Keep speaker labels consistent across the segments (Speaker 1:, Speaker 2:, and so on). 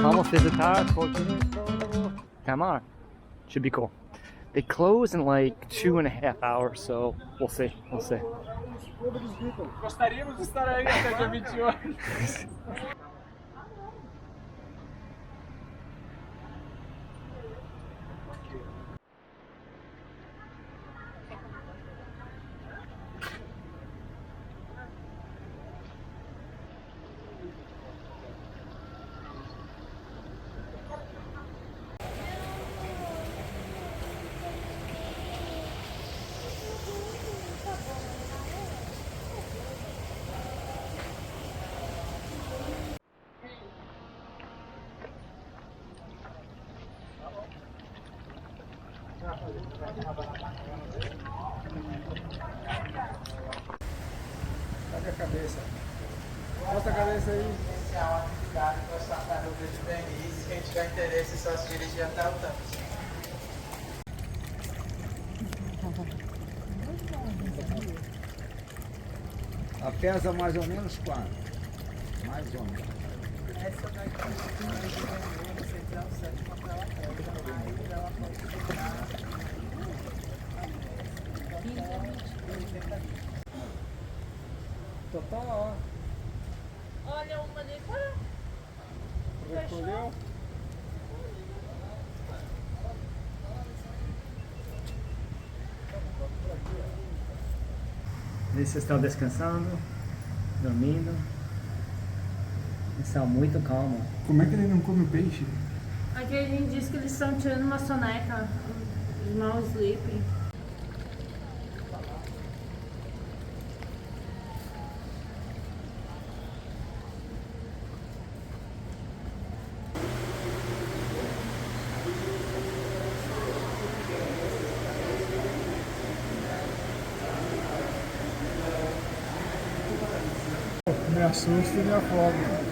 Speaker 1: Vamos visitar Projeto Tamar. Should be cool. They close in like 2.5 hours, so we'll see. We'll see.
Speaker 2: Gostaríamos de estar aí até dia 28.
Speaker 3: Cadê a cabeça? Mostra a cabeça aí.
Speaker 4: Iniciar uma atividade com as tartarugas juvenis. Quem tiver interesse, só se dirigir até o tanque.
Speaker 3: A pesa mais ou menos quanto? Mais ou menos.
Speaker 4: Essa daqui você tirar o 7 para ela pode. Aí ela pode ficar.
Speaker 3: Total, ó.
Speaker 5: Olha uma ali, cara.
Speaker 3: Recolheu?
Speaker 1: Eles estão descansando, dormindo. Eles estão muito calmos.
Speaker 3: Como é que ele não come peixe?
Speaker 5: Aqui a gente diz que eles estão tirando uma soneca. Small sleeping.
Speaker 3: Me assusta e me afoga.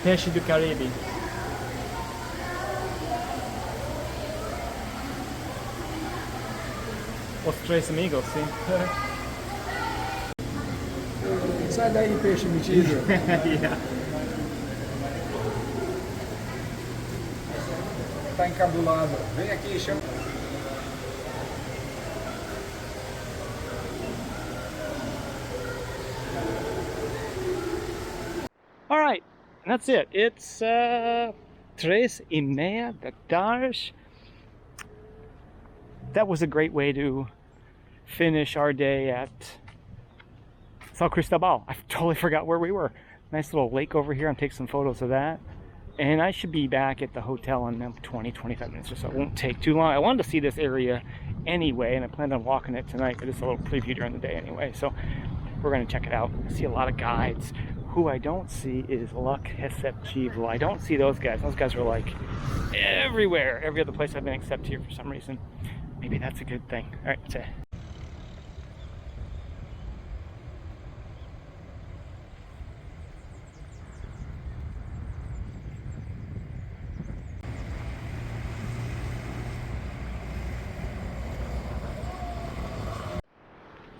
Speaker 1: Peixe do Caribe. Os três amigos, sim.
Speaker 3: Sai daí, peixe metido.
Speaker 1: Yeah.
Speaker 3: Tá encabulado. Vem aqui, chama.
Speaker 1: All right, and that's it. It's 3:30 da tarde. That was a great way to finish our day at São Cristóbal. I totally forgot where we were. Nice little lake over here. I'm taking some photos of that. And I should be back at the hotel in 20-25 minutes or so. It won't take too long. I wanted to see this area anyway, and I planned on walking it tonight, but it's a little preview during the day anyway. So we're going to check it out. I see a lot of guides. Who I don't see is Luck Receptivo. I don't see those guys. Those guys are like everywhere. Every other place I've been except here for some reason. Maybe that's a good thing. All right, that's it.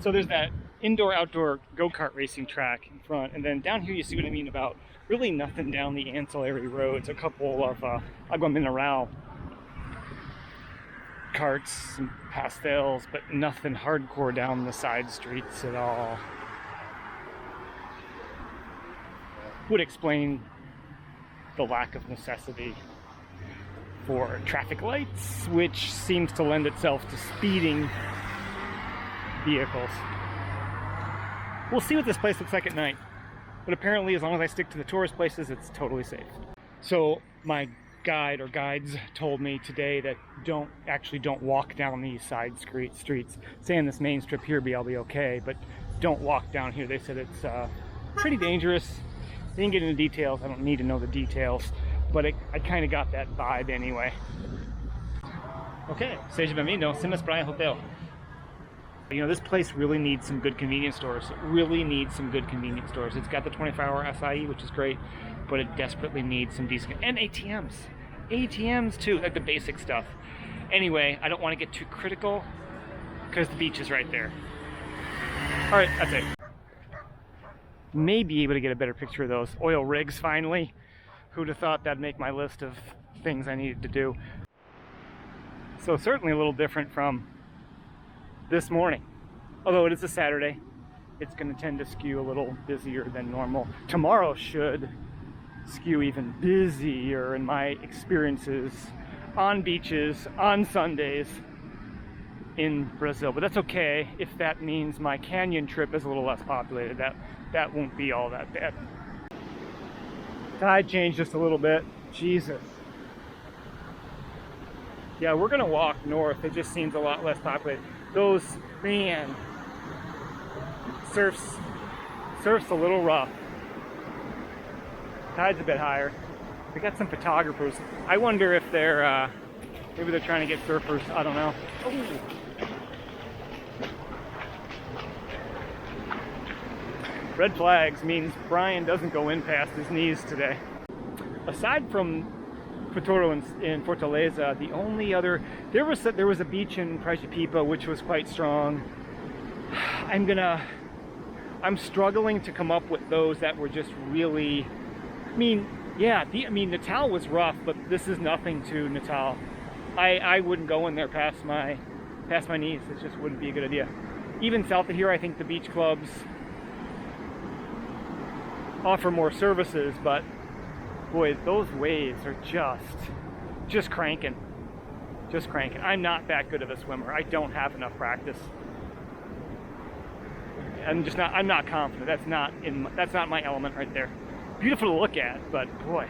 Speaker 1: So there's that indoor-outdoor go-kart racing track in front. And then down here you see what I mean about really nothing down the ancillary roads. A couple of agua mineral carts and pastels, but nothing hardcore down the side streets at all. Would explain the lack of necessity for traffic lights, which seems to lend itself to speeding vehicles. We'll see what this place looks like at night, but apparently as long as I stick to the tourist places, it's totally safe. So my guide or guides told me today that don't walk down these side streets. Say in this main strip here, I'll be okay, but don't walk down here. They said it's pretty dangerous. They didn't get into details. I don't need to know the details, but I kind of got that vibe anyway. Okay, seja bem-vindo, Simas Praia Hotel. You know, this place really needs some good convenience stores. It really needs some good convenience stores. It's got the 24-hour acai, which is great, but it desperately needs some decent, and ATMs. ATMs too, like the basic stuff. Anyway, I don't want to get too critical because the beach is right there. All right, that's it. May be able to get a better picture of those oil rigs finally. Who'd have thought that'd make my list of things I needed to do. So certainly a little different from this morning. Although it is a Saturday, it's going to tend to skew a little busier than normal. Tomorrow should skew even busier in my experiences on beaches, on Sundays in Brazil. But that's okay if that means my canyon trip is a little less populated. That won't be all that bad. Tide changed just a little bit. Jesus. Yeah, we're gonna walk north. It just seems a lot less populated. Those, man, surf's a little rough. Tide's a bit higher. We got some photographers. I wonder if they're maybe they're trying to get surfers. I don't know. Ooh. Red flags means Brian doesn't go in past his knees today. Aside from Futuro in Fortaleza, the only other there was a beach in Praia which was quite strong. I'm struggling to come up with those that were just really. I mean, yeah. Natal was rough, but this is nothing to Natal. I wouldn't go in there past my knees. It just wouldn't be a good idea. Even south of here, I think the beach clubs offer more services, but boy, those waves are just cranking. I'm not that good of a swimmer. I don't have enough practice. I'm not confident. That's not my element right there. Beautiful to look at, but boy,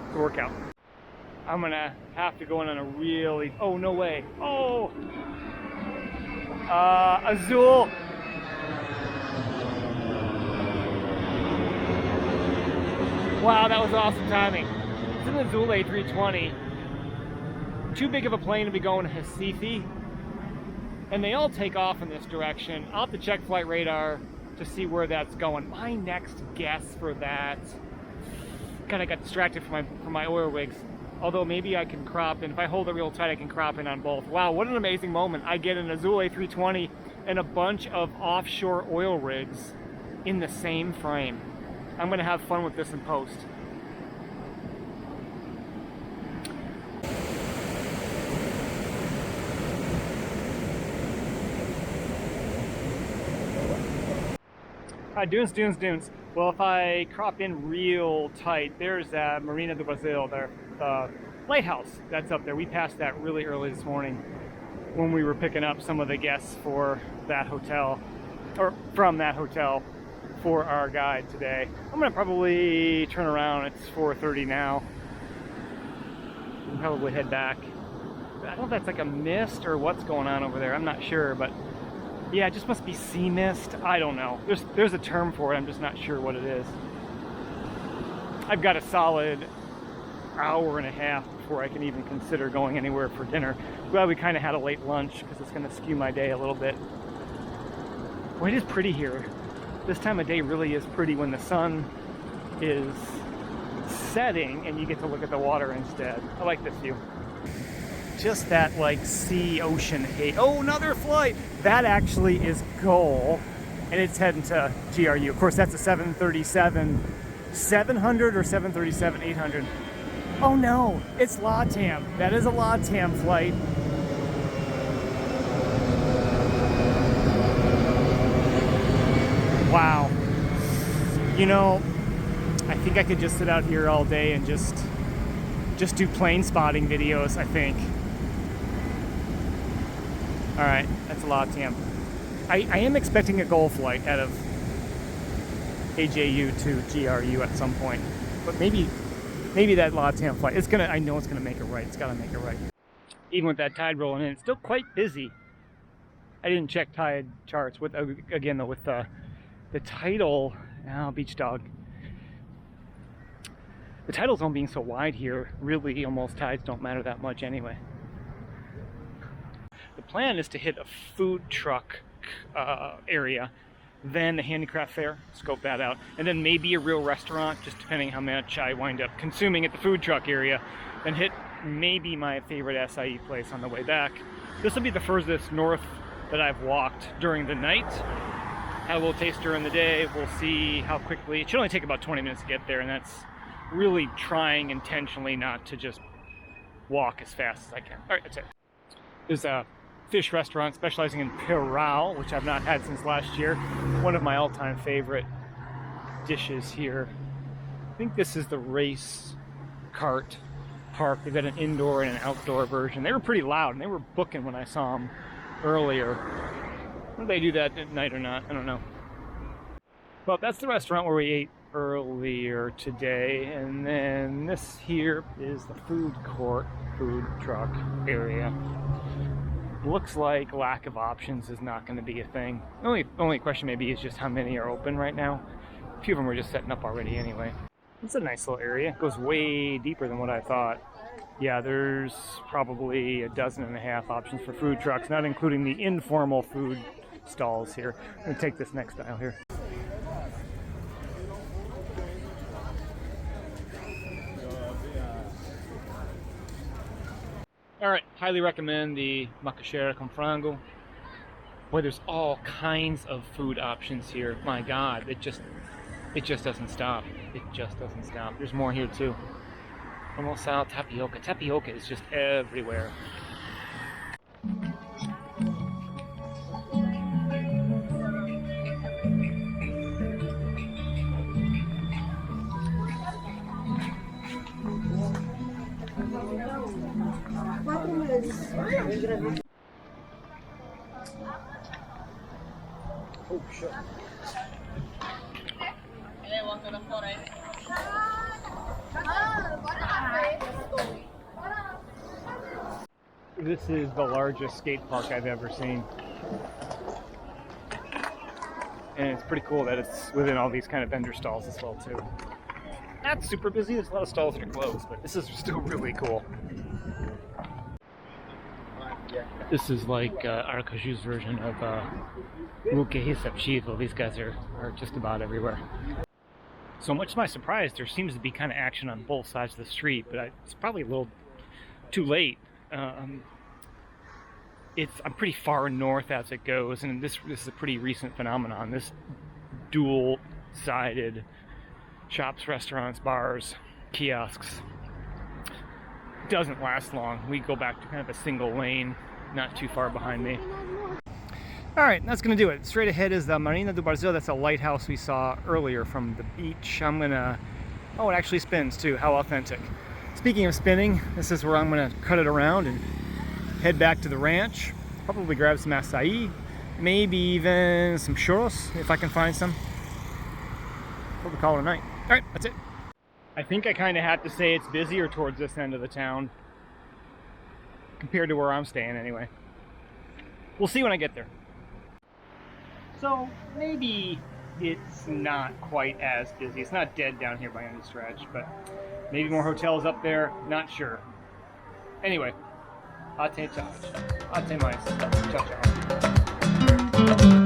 Speaker 1: it's a workout. I'm gonna have to go in on a really, oh no way. Oh, Azul. Wow, that was awesome timing. It's an Azul A320. Too big of a plane to be going to Recife. And they all take off in this direction. I'll have to check flight radar to see where that's going. My next guess for that, kind of got distracted from my oil rigs. Although maybe I can crop in. If I hold it real tight, I can crop in on both. Wow, what an amazing moment. I get an Azul A320 and a bunch of offshore oil rigs in the same frame. I'm going to have fun with this in post. Dunes. Well, if I crop in real tight, there's Marina do Brasil, the lighthouse that's up there. We passed that really early this morning when we were picking up some of the guests for that hotel, or from that hotel, for our guide today. I'm gonna probably turn around. It's 4:30 now. And probably head back. I don't know if that's like a mist or what's going on over there. I'm not sure, but yeah, it just must be sea mist. I don't know. There's a term for it. I'm just not sure what it is. I've got a solid hour and a half before I can even consider going anywhere for dinner. Glad we kind of had a late lunch because it's going to skew my day a little bit. Boy, it is pretty here. This time of day really is pretty when the sun is setting and you get to look at the water instead. I like this view. Just that like sea ocean haze. Oh, another flight! That actually is Gol. and it's heading to GRU. Of course, that's a 737 700 or 737 800. Oh no, it's LATAM. That is a LATAM flight. Wow. You know, I think I could just sit out here all day and just do plane spotting videos, I think. All right, that's a LATAM. I am expecting a GOL flight out of AJU to GRU at some point, but maybe that LATAM flight, I know it's gonna make it right. It's gotta make it right. Even with that tide rolling in, it's still quite busy. I didn't check tide charts with, again though, with the tidal, beach dog. The tidal zone being so wide here, really almost tides don't matter that much anyway. The plan is to hit a food truck area, then the handicraft fair, scope that out, and then maybe a real restaurant, just depending how much I wind up consuming at the food truck area, then hit maybe my favorite acai place on the way back. This will be the furthest north that I've walked during the night. Have a little taste during the day. We'll see how quickly. It should only take about 20 minutes to get there, and that's really trying intentionally not to just walk as fast as I can. All right, that's it. There's a fish restaurant specializing in pirao, which I've not had since last year. One of my all-time favorite dishes here. I think this is the race cart park. They've got an indoor and an outdoor version. They were pretty loud, and they were booking when I saw them earlier. Whether they do that at night or not, I don't know. Well, that's the restaurant where we ate earlier today, and then this here is the food court, food truck area. Looks like lack of options is not going to be a thing. The only question maybe is just how many are open right now. A few of them were just setting up already anyway. It's a nice little area. It goes way deeper than what I thought. Yeah, there's probably 12.5 options for food trucks, not including the informal food stalls here. I'm going to take this next aisle here. Alright, highly recommend the macaxeira com frango. Boy, there's all kinds of food options here. My God, it just doesn't stop. It just doesn't stop. There's more here too. Almoçal, tapioca. Tapioca is just everywhere. Oh, shit. This is the largest skate park I've ever seen. And it's pretty cool that it's within all these kind of vendor stalls as well too. Not super busy, there's a lot of stalls that are closed, but this is still really cool. This is like Aracaju's version of Muque. These guys are just about everywhere. So much to my surprise, there seems to be kind of action on both sides of the street, but it's probably a little too late. I'm pretty far north as it goes, and this is a pretty recent phenomenon. This dual-sided shops, restaurants, bars, kiosks doesn't last long. We go back to kind of a single lane, not too far behind me. All right, that's gonna do it. Straight ahead is the Marina do Brasil. That's a lighthouse we saw earlier from the beach. Oh, it actually spins too. How authentic. Speaking of spinning, this is where I'm gonna cut it around and head back to the ranch. Probably grab some acai, maybe even some churros if I can find some. We'll call it a night. All right, that's it. I think I kind of have to say it's busier towards this end of the town compared to where I'm staying anyway. We'll see when I get there. So maybe it's not quite as busy. It's not dead down here by any stretch, but maybe more hotels up there, not sure. Anyway, ate mais. Ciao, ciao.